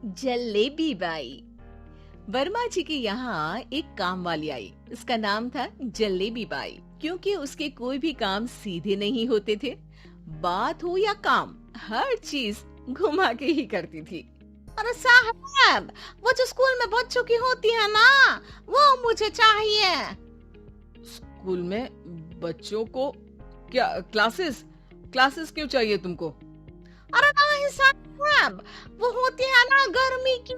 Jalebi by. Verma जी के यहाँ एक काम वाली आई। उसका नाम था जलेबी बाई, क्योंकि उसके कोई भी काम सीधे नहीं होते थे। बात हो या काम, हर चीज घुमा के ही करती थी। अरे साहब, वो जो स्कूल में बच्चों की होती है ना, वो मुझे चाहिए। स्कूल में बच्चों को क्या? क्लासेस क्लासेस क्यों चाहिए तुमको? अरे नहीं साहब, वो होती है ना गर्मी की।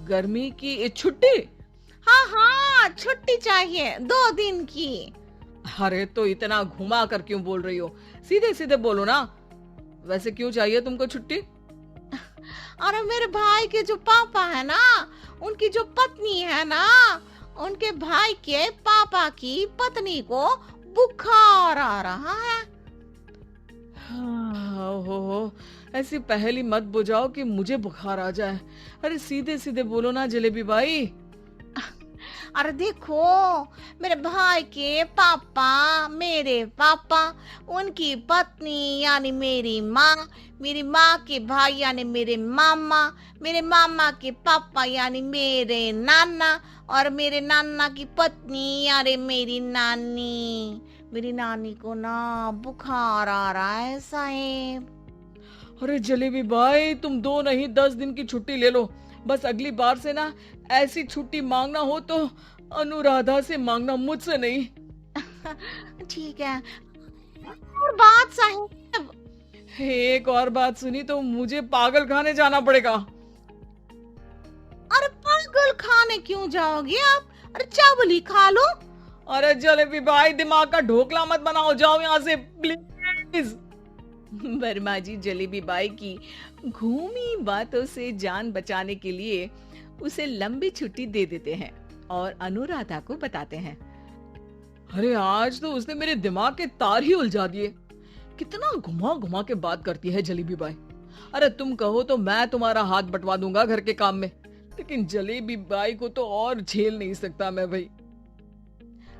गर्मी की छुट्टी? हाँ हाँ, छुट्टी चाहिए 2 दिन की। अरे तो इतना घुमा कर क्यों बोल रही हो? सीधे सीधे बोलो ना। वैसे क्यों चाहिए तुमको छुट्टी? अरे मेरे भाई के जो पापा है ना, उनकी जो पत्नी है ना, उनके भाई के पापा की पत्नी को बुखार आ रहा है। हाँ, हो ऐसी पहेली मत बुझाओ कि मुझे बुखार आ जाए। अरे सीधे सीधे बोलो ना जलेबी बाई। अरे देखो, मेरे भाई के पापा, मेरे पापा, उनकी पत्नी यानी मेरी माँ के भाई यानी मेरे मामा के पापा यानी मेरे नाना, और मेरे नाना की पत्नी यानी मेरी नानी को ना बुखार आ रहा है साहेब। अरे जलेबी भाई, तुम 2 नहीं 10 दिन की छुट्टी ले लो। बस अगली बार से ना ऐसी छुट्टी मांगना हो तो अनुराधा से मांगना, मुझसे नहीं। ठीक है, और बात साहेब। एक और बात सुनी तो मुझे पागल खाने जाना पड़ेगा। अरे पागल खाने क्यों जाओगे आप? अरे चावल ही खा लो। अरे जलेबी भाई, दिमाग का ढोकला मत बनाओ, जाओ यहाँ से प्लीज। वर्मा जी जलेबी बाई की घूमी बातों से जान बचाने के लिए उसे लंबी छुट्टी दे देते हैं और अनुराधा को बताते हैं। अरे आज तो उसने मेरे दिमाग के तार ही उलझा दिए। कितना घुमा घुमा के बात करती है जलेबी बाई। अरे तुम कहो तो मैं तुम्हारा हाथ बंटवा दूंगा घर के काम में, लेकिन जलेबी बाई को तो और झेल नहीं सकता मैं भाई।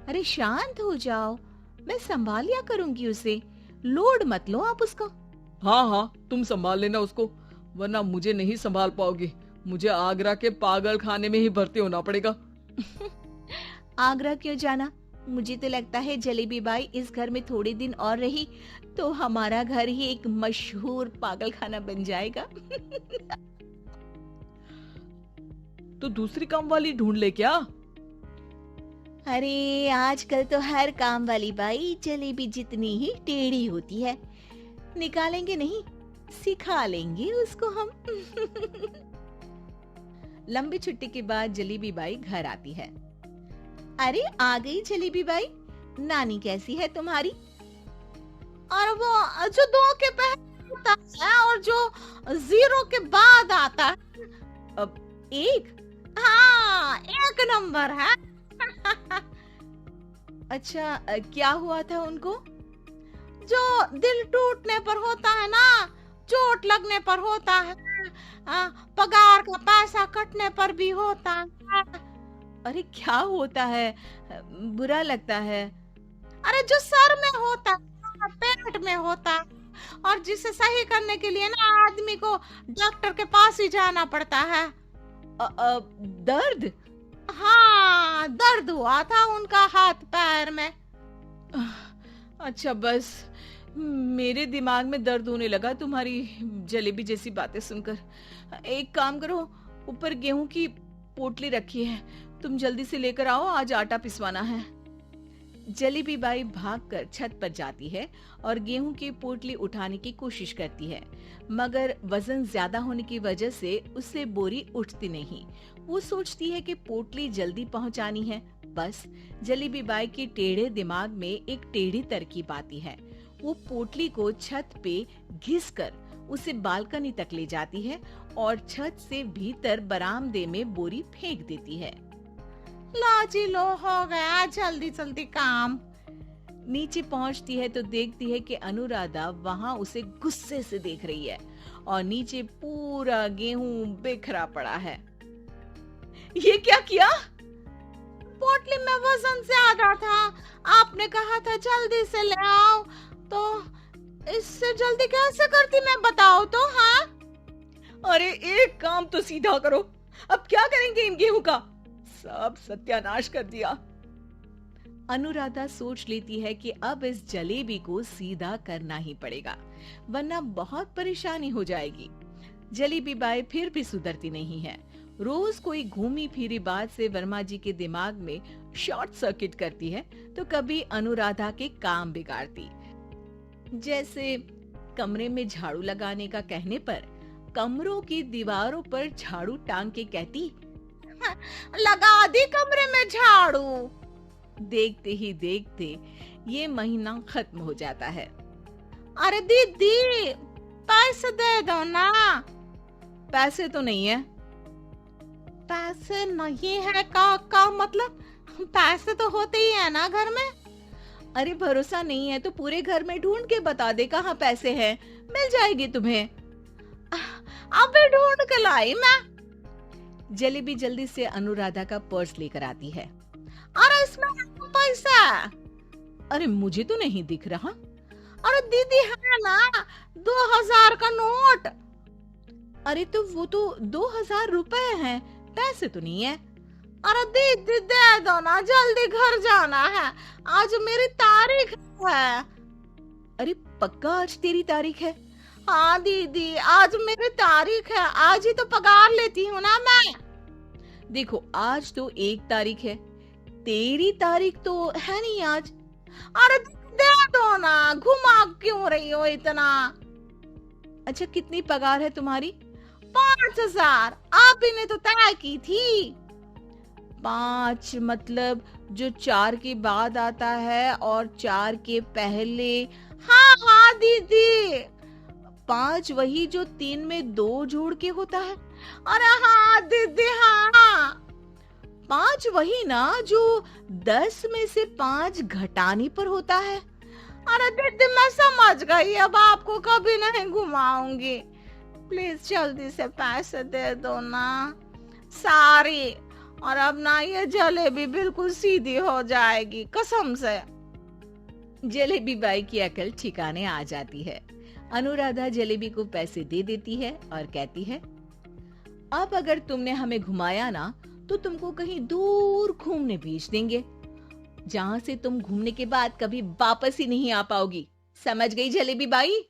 अरे शांत हो जाओ, मैं संभाल लिया करूंगी उसे, लोड मत लो आप उसको। हाँ हाँ, तुम संभाल लेना उसको, वरना मुझे नहीं संभाल पाओगी। मुझे आगरा के पागल खाने में ही भर्ती होना पड़ेगा। आगरा क्यों जाना? मुझे तो लगता है जलेबी बाई इस घर में थोड़े दिन और रही तो हमारा घर ही एक मशहूर पागल खाना बन जाएगा। तो दूसरी काम वाली ढूंढ ले क्या? अरे आजकल तो हर काम वाली बाई जलेबी जितनी ही टेढ़ी होती है। निकालेंगे नहीं, सिखा लेंगे उसको हम। लंबी छुट्टी के बाद जलेबी बाई घर आती है। अरे आ गई जलेबी बाई, नानी कैसी है तुम्हारी? और वो जो 2 के पहले होता है और जो 0 के बाद आता है। अब 1? हाँ, 1 नंबर है। अच्छा, क्या हुआ था उनको? जो दिल टूटने पर होता है ना, चोट लगने पर होता है, पगार का पैसा कटने पर भी होता है। अरे क्या होता है? बुरा लगता है। अरे जो सर में होता है, पेट में होता है, और जिसे सही करने के लिए ना आदमी को डॉक्टर के पास ही जाना पड़ता है। दर्द? हाँ, दर्द हुआ था उनका हाथ पैर में। अच्छा बस, मेरे दिमाग में दर्द होने लगा तुम्हारी जलेबी जैसी बातें सुनकर। एक काम करो, ऊपर गेहूं की पोटली रखी है, तुम जल्दी से लेकर आओ, आज आटा पिसवाना है। जलेबी बाई भागकर छत पर जाती है और गेहूं की पोटली उठाने की कोशिश करती है, मगर वजन ज्यादा होने की वजह से उससे बोरी उठती नहीं। वो सोचती है कि पोटली जल्दी पहुंचानी है। बस जलेबी बाई की टेढ़े दिमाग में एक टेढ़ी तरकीब आती है। वो पोटली को छत पे घिसकर उसे बालकनी तक ले जाती है और छत से भीतर बरामदे में बोरी फेंक देती है। लो जी लो, हो गया जल्दी जल्दी काम। नीचे पहुंचती है तो देखती है कि अनुराधा वहां उसे गुस्से से देख रही है और नीचे पूरा गेहूं बिखरा पड़ा है। ये क्या किया? पोटली में वजन ज्यादा था, आपने कहा था जल्दी से ले आओ, तो इससे जल्दी कैसे करती मैं बताओ तो। हाँ अरे एक काम तो सीधा करो, अब क्या करेंगे इन गेहूं का? सब सत्यानाश कर दिया। अनुराधा सोच लेती है कि अब इस जलेबी को सीधा करना ही पड़ेगा, वरना बहुत परेशानी हो जाएगी। जलेबी बाई फिर भी सुधरती नहीं है। रोज कोई घूमी फिरी बात से वर्मा जी के दिमाग में शॉर्ट सर्किट करती है, तो कभी अनुराधा के काम बिगाड़ती। जैसे कमरे में झाड़ू लगाने का कहने पर कमरों की दीवारों पर झाड़ू टांग के कहती, लगा दी कमरे में झाड़ू। देखते ही देखते ये महीना खत्म हो जाता है। अरे दीदी, पैसे दे दो ना। पैसे तो नहीं है। पैसे नहीं है का मतलब? पैसे तो होते ही है ना घर में। अरे भरोसा नहीं है तो पूरे घर में ढूंढ के बता दे कहाँ पैसे हैं, मिल जाएगी तुम्हें। अबे ढूंढ के लाई मैं। जलेबी जल्दी से अनुराधा का पर्स लेकर आती है। अरे इसमें पैसा। अरे मुझे तो नहीं दिख रहा। अरे दीदी है ना, 2000 का नोट। अरे तो वो तो 2000 रुपए हैं, पैसे तो नहीं है। अरे दीदी दे दो ना, जल्दी घर जाना है, आज मेरी तारीख है। अरे पक्का आज तेरी तारीख है? हाँ दीदी, आज मेरी तारीख है, आज ही तो पगार लेती हूँ ना मैं। देखो आज तो 1 तारीख है, तेरी तारीख तो है नहीं आज। अरे दे दो ना, घुमा क्यों रही हो इतना? अच्छा कितनी पगार है तुम्हारी? 5000। आप ही ने तो तय की थी। 5 मतलब जो 4 के बाद आता है और 4 के पहले। हाँ हाँ दीदी। 5 वही जो 3 में 2 जोड़ के होता है। अरे हाँ दीदी हाँ। 5 वही ना जो 10 में से 5 घटाने पर होता है। अरे दीदी मैं समझ गई, अब आपको कभी नहीं घुमाऊंगी। प्लीज जल्दी से पैसे दे दो ना, सारी। और अब ना ये जलेबी बिल्कुल सीधी हो जाएगी कसम से। जलेबी बाई की अकल ठिकाने आ जाती है। अनुराधा जलेबी को पैसे दे देती है और कहती है, अब अगर तुमने हमें घुमाया ना तो तुमको कहीं दूर घूमने भेज देंगे, जहाँ से तुम घूमने के बाद कभी वापस ही नहीं आ पाओगी। समझ गई जलेबी बाई?